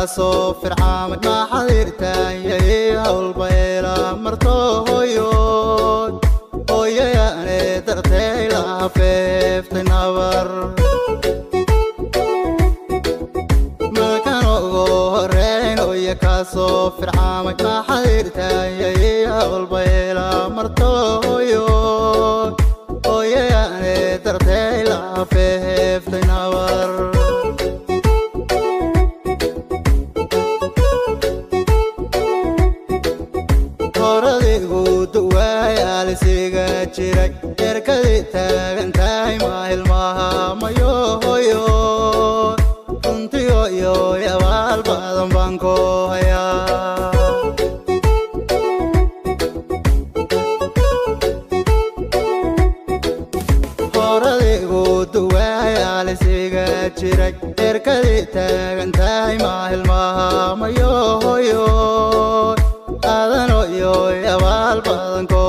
كاسو فرعام ما حضرتا يا البيلا مرتو هويو هويا يا درتي لا فيفت نور ما كانوا غورين ويا كاسو فرعام ما حضرتا يا البيلا مرتو هويو هويا يا درتي لا فيفت نور siga jiray yarkadii taagantahay ma ilmaha mayo hoyo runtiyo iyo yabaal badan baan ku hayaa horadigu duwayaal siga jiray yarkadii taagantahay ma ilmaha mayo hoyo adano iyo yabaal badan ku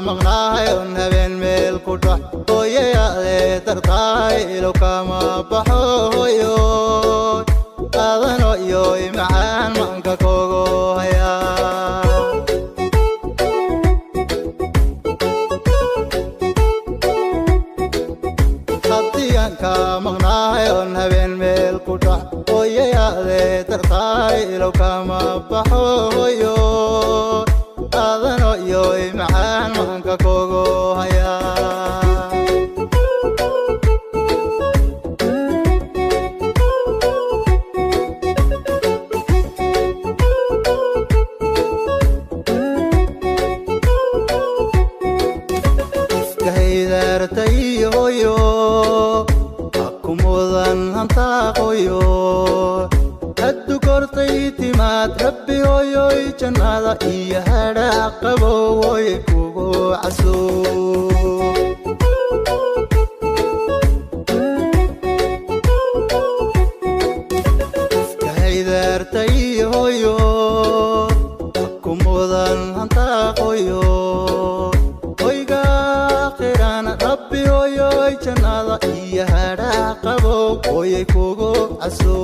magnahay on habeen meel ku dhax hooyaya le tartai lo kama bahoyo adano yo imaan manka kogo haya hatiyan ka magnayon haben mel kuda oye le tartai lo kama bahoyo adano yo imaan manka kogo haya yo akumudan hanta qoyo haddu kortay timaad rabbi hoyo jannada iyo hada qabo way kugu caso kaydartay hoyo akumudan hanta qoyo rabbi hoyo jannada iyo hada qabo way kugu caso